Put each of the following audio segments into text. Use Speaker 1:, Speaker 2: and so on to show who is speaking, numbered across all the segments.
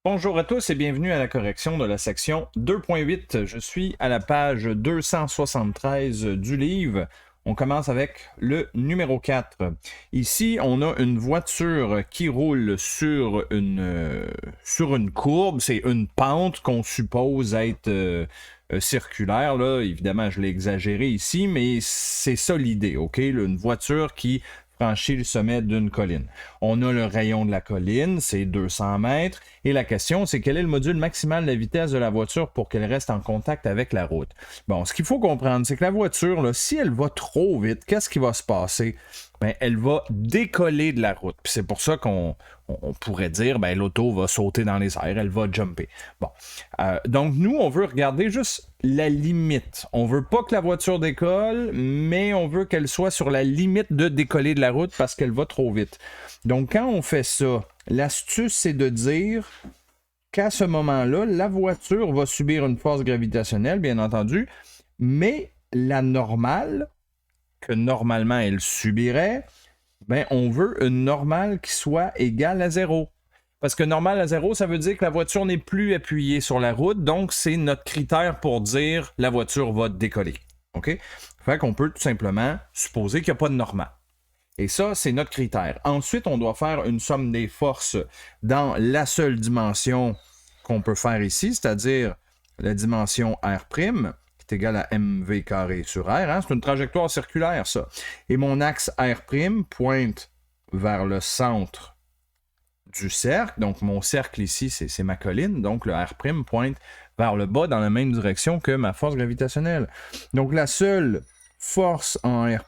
Speaker 1: Bonjour à tous et bienvenue à la correction de la section 2.8. Je suis à la page 273 du livre. On commence avec le numéro 4. Ici, on a une voiture qui roule sur une courbe. C'est une pente qu'on suppose être circulaire. Là. Évidemment, je l'ai exagéré ici, mais c'est ça l'idée. OK? Une voiture qui franchit le sommet d'une colline. On a le rayon de la colline, c'est 200 mètres, et la question, c'est quel est le module maximal de la vitesse de la voiture pour qu'elle reste en contact avec la route. Bon, ce qu'il faut comprendre, c'est que la voiture, là, si elle va trop vite, qu'est-ce qui va se passer? Ben, elle va décoller de la route. Puis c'est pour ça qu'on pourrait dire, ben, l'auto va sauter dans les airs, elle va jumper. Bon. Donc, nous, on veut regarder juste la limite. On veut pas que la voiture décolle, mais on veut qu'elle soit sur la limite de décoller de la route parce qu'elle va trop vite. Donc, quand on fait ça, l'astuce, c'est de dire qu'à ce moment-là, la voiture va subir une force gravitationnelle, bien entendu, mais la normale, que normalement elle subirait, ben, on veut une normale qui soit égale à 0. Parce que normale à 0, ça veut dire que la voiture n'est plus appuyée sur la route, donc c'est notre critère pour dire la voiture va décoller. OK? Fait qu'on peut tout simplement supposer qu'il n'y a pas de normale. Et ça, c'est notre critère. Ensuite, on doit faire une somme des forces dans la seule dimension qu'on peut faire ici, c'est-à-dire la dimension R', qui est égale à mv carré sur R. Hein? C'est une trajectoire circulaire, ça. Et mon axe R' pointe vers le centre du cercle. Donc, mon cercle ici, c'est ma colline. Donc, le R' pointe vers le bas dans la même direction que ma force gravitationnelle. Donc, la seule force en R',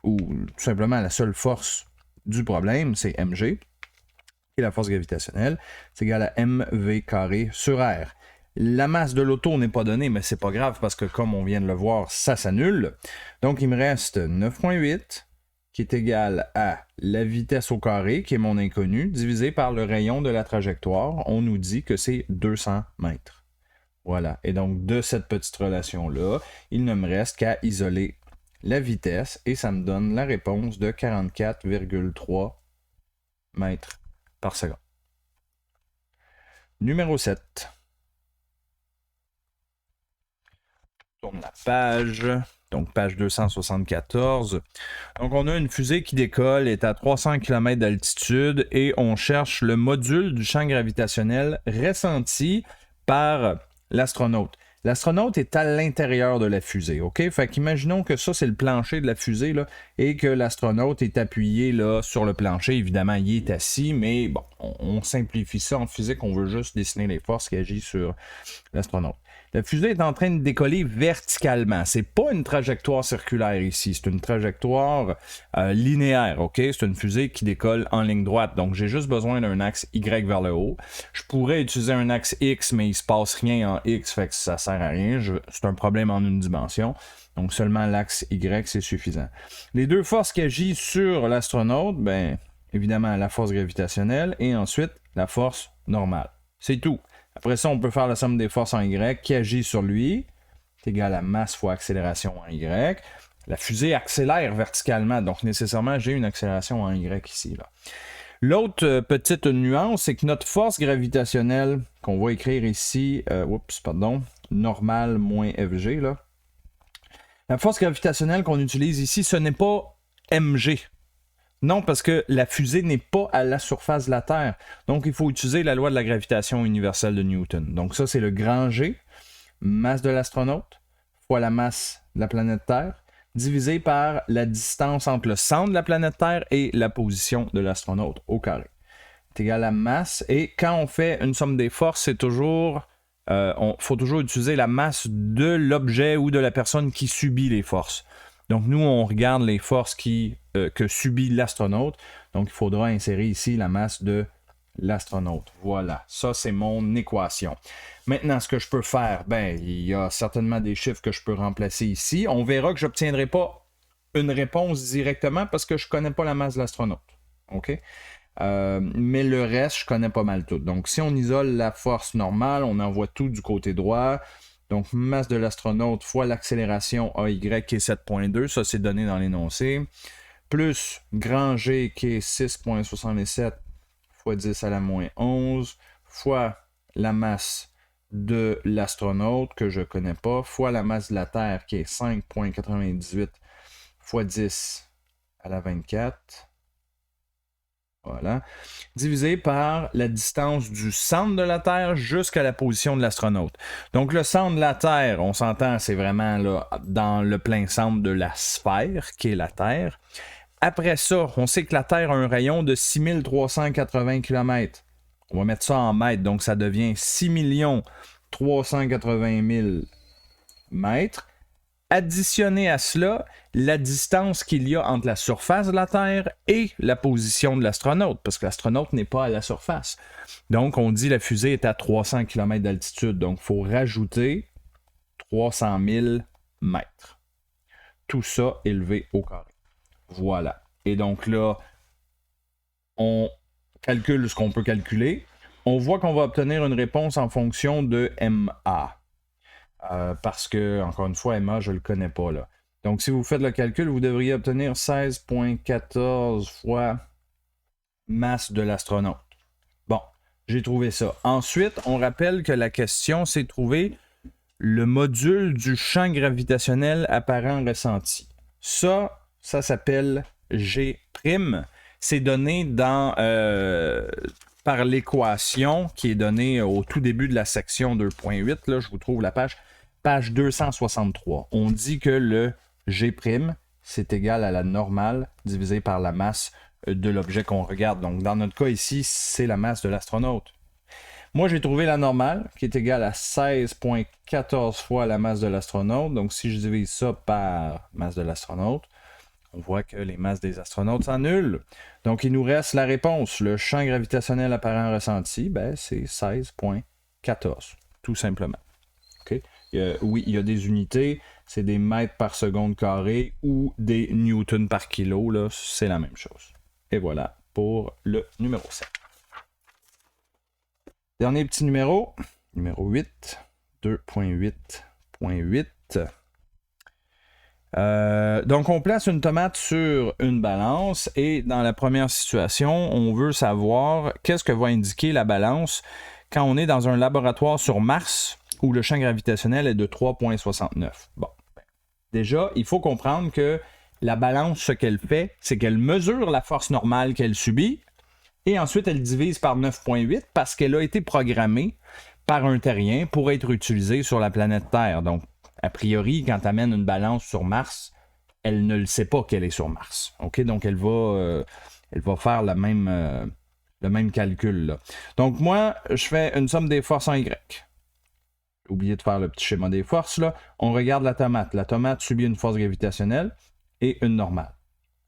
Speaker 1: ou tout simplement la seule force du problème, c'est mg, et la force gravitationnelle, c'est égal à mv carré sur R. La masse de l'auto n'est pas donnée, mais c'est pas grave parce que comme on vient de le voir, ça s'annule. Donc, il me reste 9,8 qui est égal à la vitesse au carré, qui est mon inconnu, divisé par le rayon de la trajectoire. On nous dit que c'est 200 mètres. Voilà. Et donc, de cette petite relation-là, il ne me reste qu'à isoler la vitesse et ça me donne la réponse de 44,3 mètres par seconde. Numéro 7. Tourne la page. Donc, page 274. Donc, on a une fusée qui décolle, est à 300 km d'altitude et on cherche le module du champ gravitationnel ressenti par l'astronaute. L'astronaute est à l'intérieur de la fusée, OK? Fait qu'imaginons que ça, c'est le plancher de la fusée, là, et que l'astronaute est appuyé là, sur le plancher. Évidemment, il est assis, mais bon, on simplifie ça en physique. On veut juste dessiner les forces qui agissent sur l'astronaute. La fusée est en train de décoller verticalement. C'est pas une trajectoire circulaire ici, c'est une trajectoire linéaire, OK? C'est une fusée qui décolle en ligne droite. Donc, j'ai juste besoin d'un axe Y vers le haut. Je pourrais utiliser un axe X, mais il se passe rien en X, fait que ça sert à rien. C'est un problème en une dimension. Donc, seulement l'axe Y, c'est suffisant. Les deux forces qui agissent sur l'astronaute, ben, évidemment, la force gravitationnelle et ensuite la force normale. C'est tout. Après ça, on peut faire la somme des forces en Y qui agit sur lui. C'est égal à masse fois accélération en Y. La fusée accélère verticalement, donc nécessairement, j'ai une accélération en Y ici. Là. L'autre petite nuance, c'est que notre force gravitationnelle, qu'on va écrire ici, normale moins Fg, là. La force gravitationnelle qu'on utilise ici, ce n'est pas mg. Non, parce que la fusée n'est pas à la surface de la Terre. Donc, il faut utiliser la loi de la gravitation universelle de Newton. Donc, ça, c'est le grand G, masse de l'astronaute, fois la masse de la planète Terre, divisé par la distance entre le centre de la planète Terre et la position de l'astronaute au carré. C'est égal à masse. Et quand on fait une somme des forces, c'est toujours... faut toujours utiliser la masse de l'objet ou de la personne qui subit les forces. Donc, nous, on regarde les forces que subit l'astronaute. Donc, il faudra insérer ici la masse de l'astronaute. Voilà, ça, c'est mon équation. Maintenant, ce que je peux faire, ben, il y a certainement des chiffres que je peux remplacer ici. On verra que je n'obtiendrai pas une réponse directement parce que je ne connais pas la masse de l'astronaute. OK? Mais le reste, je connais pas mal tout. Donc, si on isole la force normale, on envoie tout du côté droit. Donc, masse de l'astronaute fois l'accélération AY qui est 7,2, ça c'est donné dans l'énoncé, plus grand G qui est 6,67 fois 10 à la moins 11, fois la masse de l'astronaute, que je ne connais pas, fois la masse de la Terre, qui est 5,98 fois 10 à la 24. Voilà. Divisé par la distance du centre de la Terre jusqu'à la position de l'astronaute. Donc, le centre de la Terre, on s'entend, c'est vraiment là, dans le plein centre de la sphère, qui est la Terre. Après ça, on sait que la Terre a un rayon de 6380 km. On va mettre ça en mètres, donc ça devient 6 380 000 mètres. Additionner à cela la distance qu'il y a entre la surface de la Terre et la position de l'astronaute, parce que l'astronaute n'est pas à la surface. Donc, on dit que la fusée est à 300 km d'altitude, donc il faut rajouter 300 000 mètres. Tout ça élevé au carré. Voilà. Et donc là, on calcule ce qu'on peut calculer. On voit qu'on va obtenir une réponse en fonction de MA. Parce que, encore une fois, MA, je ne le connais pas là. Donc, si vous faites le calcul, vous devriez obtenir 16,14 fois masse de l'astronaute. Bon, j'ai trouvé ça. Ensuite, on rappelle que la question, c'est trouver le module du champ gravitationnel apparent ressenti. Ça s'appelle G'. C'est donné par l'équation qui est donnée au tout début de la section 2.8. Là, je vous trouve la page 263. On dit que le G', c'est égal à la normale divisée par la masse de l'objet qu'on regarde. Donc, dans notre cas ici, c'est la masse de l'astronaute. Moi, j'ai trouvé la normale, qui est égale à 16,14 fois la masse de l'astronaute. Donc, si je divise ça par masse de l'astronaute, on voit que les masses des astronautes s'annulent. Donc, il nous reste la réponse. Le champ gravitationnel apparent ressenti, c'est 16,14, tout simplement. Okay? Oui, il y a des unités, c'est des mètres par seconde carré ou des newtons par kilo, là, c'est la même chose. Et voilà pour le numéro 7. Dernier petit numéro 8, 2.8.8. Donc, on place une tomate sur une balance et dans la première situation, on veut savoir qu'est-ce que va indiquer la balance quand on est dans un laboratoire sur Mars où le champ gravitationnel est de 3,69. Bon, déjà, il faut comprendre que la balance, ce qu'elle fait, c'est qu'elle mesure la force normale qu'elle subit et ensuite elle divise par 9,8 parce qu'elle a été programmée par un terrien pour être utilisée sur la planète Terre. Donc, a priori, quand tu amènes une balance sur Mars, elle ne le sait pas qu'elle est sur Mars. Okay? Donc, elle va faire le même calcul. Là. Donc, moi, je fais une somme des forces en Y. J'ai oublié de faire le petit schéma des forces. Là. On regarde la tomate. La tomate subit une force gravitationnelle et une normale.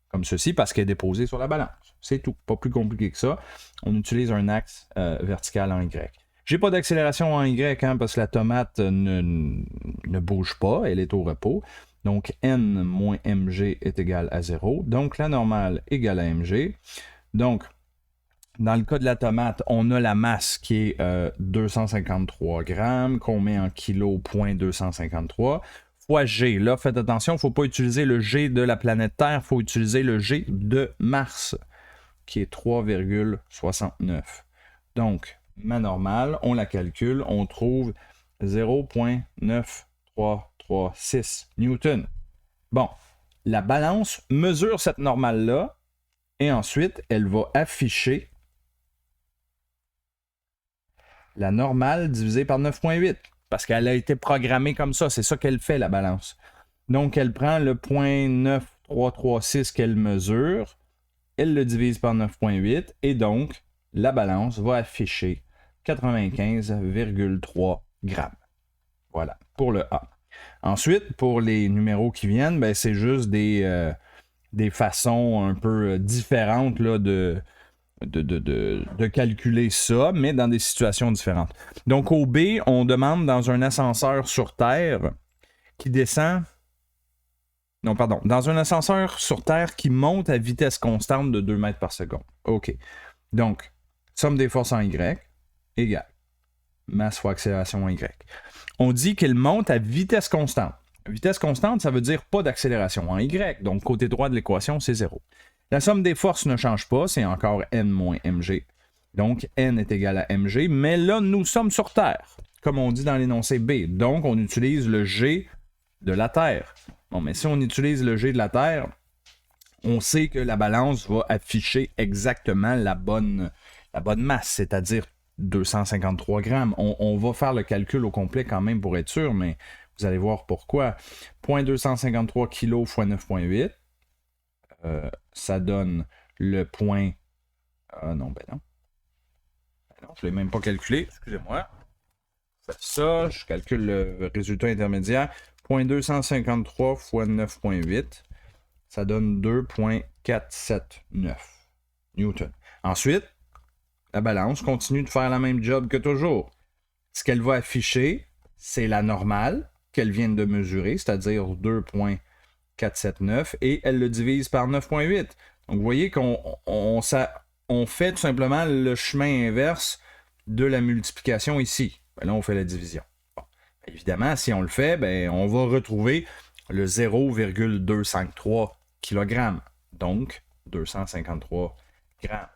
Speaker 1: Comme ceci, parce qu'elle est déposée sur la balance. C'est tout. Pas plus compliqué que ça. On utilise un axe vertical en Y. J'ai pas d'accélération en Y, parce que la tomate ne bouge pas, elle est au repos. Donc, n moins mg est égal à 0. Donc, la normale égale à mg. Donc, dans le cas de la tomate, on a la masse qui est 253 grammes, qu'on met en kilos, 0.253, fois g. Là, faites attention, il ne faut pas utiliser le g de la planète Terre, il faut utiliser le g de Mars, qui est 3,69. Donc, ma normale, on la calcule, on trouve 0,9336 newtons. Bon, la balance mesure cette normale-là et ensuite, elle va afficher la normale divisée par 9,8 parce qu'elle a été programmée comme ça. C'est ça qu'elle fait, la balance. Donc, elle prend le 0,9336 qu'elle mesure, elle le divise par 9,8 et donc, la balance va afficher 95,3 grammes. Voilà, pour le A. Ensuite, pour les numéros qui viennent, c'est juste des façons un peu différentes là, de calculer ça, mais dans des situations différentes. Donc, au B, on demande dans un ascenseur sur Terre qui descend... Non, pardon. Dans un ascenseur sur Terre qui monte à vitesse constante de 2 mètres par seconde. OK. Donc, somme des forces en Y égale masse fois accélération en Y. On dit qu'il monte à vitesse constante. Vitesse constante, ça veut dire pas d'accélération en Y. Donc, côté droit de l'équation, c'est 0. La somme des forces ne change pas, c'est encore n moins mg. Donc, N est égal à mg, mais là, nous sommes sur Terre, comme on dit dans l'énoncé B. Donc, on utilise le G de la Terre. Bon, mais si on utilise le G de la Terre, on sait que la balance va afficher exactement la bonne masse, c'est-à-dire 253 grammes. On va faire le calcul au complet quand même pour être sûr, mais vous allez voir pourquoi. 0.253 kg x 9.8, ça donne le point... non, ben non. Ben non, je ne l'ai même pas calculé, excusez-moi. Je fais ça, je calcule le résultat intermédiaire. 0.253 x 9.8, ça donne 2.479 newtons. Ensuite, la balance continue de faire la même job que toujours. Ce qu'elle va afficher, c'est la normale qu'elle vient de mesurer, c'est-à-dire 2.479, et elle le divise par 9.8. Donc, vous voyez qu'on fait tout simplement le chemin inverse de la multiplication ici. Ben là, on fait la division. Bon. Évidemment, si on le fait, ben, on va retrouver le 0,253 kg. Donc, 253 grammes.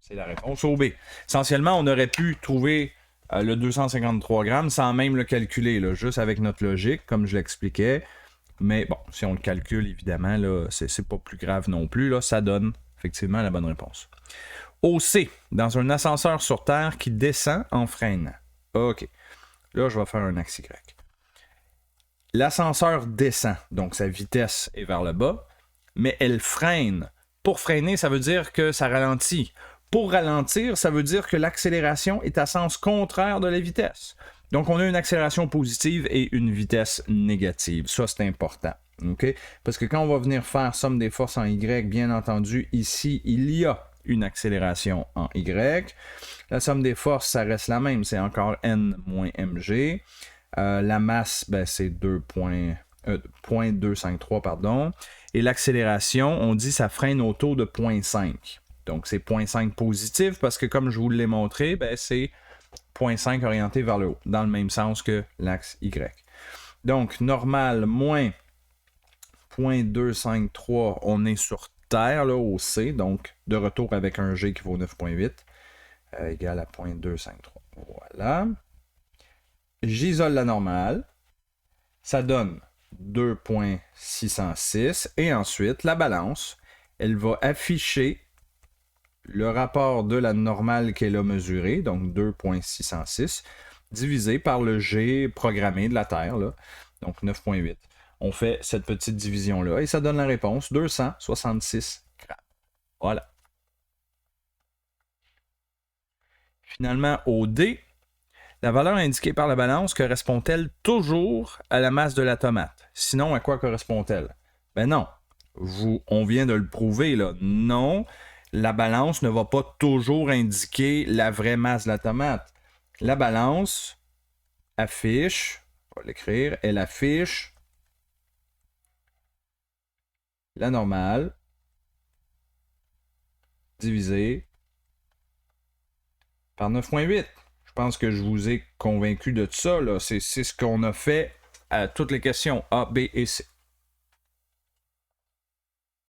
Speaker 1: C'est la réponse au B. Essentiellement, on aurait pu trouver le 253 grammes sans même le calculer, là, juste avec notre logique, comme je l'expliquais. Mais bon, si on le calcule, évidemment, là, c'est pas plus grave non plus. Là, ça donne effectivement la bonne réponse. Au C, dans un ascenseur sur Terre qui descend en freinant. OK. Là, je vais faire un axe Y. L'ascenseur descend, donc sa vitesse est vers le bas, mais elle freine. Pour freiner, ça veut dire que ça ralentit. Pour ralentir, ça veut dire que l'accélération est à sens contraire de la vitesse. Donc, on a une accélération positive et une vitesse négative. Ça, c'est important. Okay? Parce que quand on va venir faire somme des forces en Y, bien entendu, ici, il y a une accélération en Y. La somme des forces, ça reste la même. C'est encore N moins mg. La masse, ben, c'est 0.253, pardon. Et l'accélération, on dit ça freine au taux de 0.5. Donc, c'est 0.5 positif parce que, comme je vous l'ai montré, ben, c'est 0.5 orienté vers le haut, dans le même sens que l'axe Y. Donc, normal moins 0.253, on est sur Terre, là, au C, donc de retour avec un G qui vaut 9.8, égal à 0.253. Voilà. J'isole la normale. Ça donne 2.606. Et ensuite, la balance, elle va afficher le rapport de la normale qu'elle a mesurée, donc 2.606, divisé par le G programmé de la Terre, là, donc 9.8. On fait cette petite division-là et ça donne la réponse, 266 grammes. Voilà. Finalement, au D, la valeur indiquée par la balance correspond-elle toujours à la masse de la tomate? Sinon, à quoi correspond-elle? Ben non. On vient de le prouver, là. Non, la balance ne va pas toujours indiquer la vraie masse de la tomate. La balance affiche, on va l'écrire, elle affiche la normale divisée par 9.8. Je pense que je vous ai convaincu de ça, là. C'est ce qu'on a fait à toutes les questions A, B et C.